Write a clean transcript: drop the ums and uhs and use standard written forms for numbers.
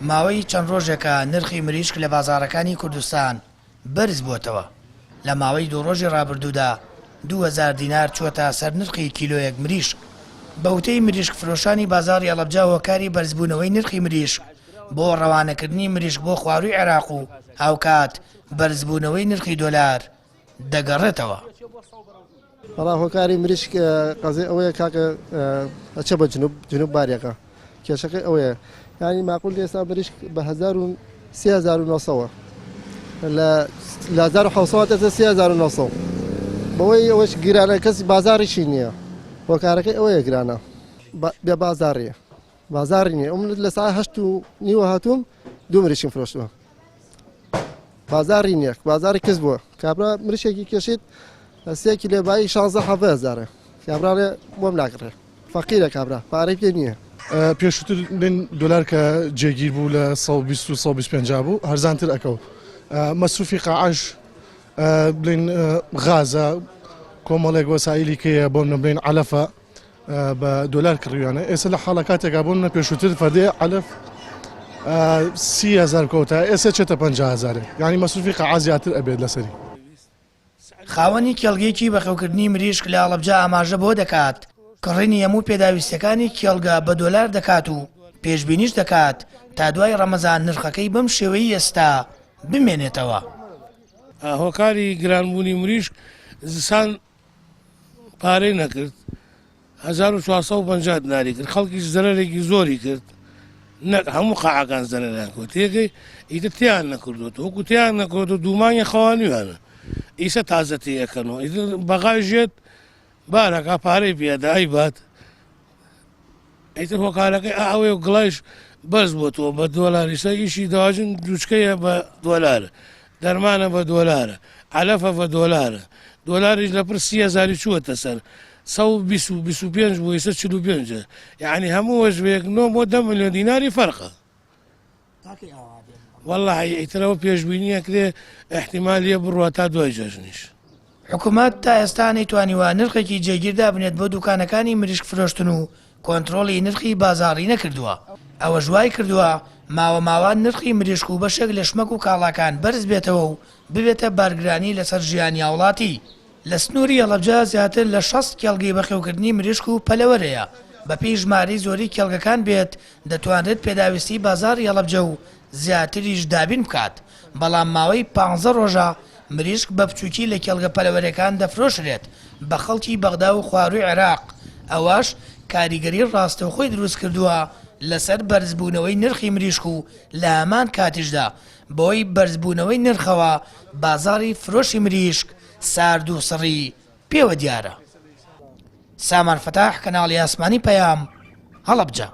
ماوەی چەند ڕۆژێکە نرخی مریشک لە بازاڕەکانی کوردستان بەرز بووەتەوە. لە ماوەی دوو ڕۆژی ڕابردوودا 2000 دینار چووەتە سەر نرخی کیلۆیەک مریشک. بەوتەی مریشک فرۆشانی بازاڕی ئەڵەبجا هۆکاری بەرزبوونەوەی نرخی مریشک بۆ ڕەوانەکردنی مریشک بۆ خوارووی عێراق و هاوکات بەرزبوونەوەی نرخی دۆلار دەگەڕێتەوە. بەڵام هۆکاری مریشک قەزێ ئەوەیە کاکە ئەچە بە جنوب باریەکە کێشەکەی ئەوەیە ینی ماقول ئێستا مریشک بە 3900 لە 1970 تا 3900 بەوەی ئەوەش گرانە کەس بازاڕیشی نییە هۆکارەکەی ئەوەیە گرانە بێ بازاڕیە بازاڕی نییە ئەم لە ساعت 8:30 هاتووم دوو مریشکم فرۆشتووە بازاڕی نییە بازاری کەس بووە کابرا مریشێکی کێشیت 3 کیلۆ بای 16,000 کابرا بۆم ناکڕێ فەقیرە کابرا پارەی پێ نییە. پێشووتر بین دلار کە جێگیر بوو لە 120-125 بوو هەرزانتر ئەکەوت مەسروفی قاعش بڵین غازە کۆمەڵێک وەسایلی کەیە بۆم نەبڵین علەفە بە دلار کڕیوانە ئێستا لە حاڵە کاتێکا بۆم نە پێشووتر فەردێ علەف 30,000 کەوتە ئێستا چێتە 50,000 یعنی مەسروفی قاع زیاتر ئەبێت لەسەری. خاوەنی کێڵگەیەکی بەخێوکردنی مریشک لە ئەڵەبجا ئاماژە بۆ دەکات کڕینی هەموو پێداویستەکانی کێڵگە بە دۆلار دەکات و پێشبینیش دەکات تا دوای ڕەمەزان نرخەکەی بەم شێوەی ئێستا بمێنێتەوە. هۆکاری گرانبوونی مریشک زستان پارەی نەکرد 1450 دیناری کرد خەڵکیش زەرەرێکی زۆری کرد هەموو قاعەکان زەرەریان کرد تێگەی ئیتر تیان نەکردوێت وەکو تیان نەکردو دوومانگی خەوانویانە ئیسە تازەتی ئەەکەنەوە ئیتر بەغای ژێت بارەکە پارەی پێدا ئەیبات ئیتر هۆکارەکەی ئەوەیە گڵایش بەرز بۆتەوە بە دۆلار ئیسا ئیشی داواژن دووچکەیە بە دۆلارە دەرمانە بە دۆلارە علەفە بە دۆلارە دۆلاریش لە پڕ 30,000 چووەتە سەر 125 بۆ ئێستا 45 یعنی هەموو وەژبەیەک 9 بۆ 10 ملیۆن دیناری فەرقە والله ئیترەوە پێشبینیە کرێ احتیمالیە بڕوە تا دوای جەژنیش. حکوومەت تا ئێستا نەیتوانیوە نرخێکی جێگیردا بنێت بۆ دوکانەکانی مریشک فرۆشتن و کۆنتڕۆڵی نرخی بازاڕی نەکردووە. ئەوە ژوای کردووە ماوەماوان نرخی مریشک و بەشێک لە شمەک و کاڵاکان بەرز بێتەوە و ببێتە بارگرانی لەسەر ژیانی وڵاتی. لە سنووری ئەڵەبجا زیاتر لە 60 کێڵگەی بەخێوکردنی مریشک و پەلەوەرەیە بەپێی ژمارەی زۆری کێڵگەکان بێت دەتوانرێت پێداویستی بازاڕی ئەڵەبجە و زیاتریش دابین بکات بەڵام ماوەی 15 ڕۆژە مریشک بە بچووکی لە کێڵگە پەلەوەرەکان دەفرۆشرێت بە خەڵکی بەغدا و خوارووی عێراق ئەوەش کاریگەری ڕاستەوخۆی دروست کردووە لەسەر بەرزبوونەوەی نرخی مریشک و لە هەمان کاتیشدا بۆی بەرزبوونەوەی نرخەوە بازاڕی فرۆشی مریشک سارد و سڕی پێوە دیارە. سامان فتاح کەناڵی ئاسمانی پەیام هەڵەبجە.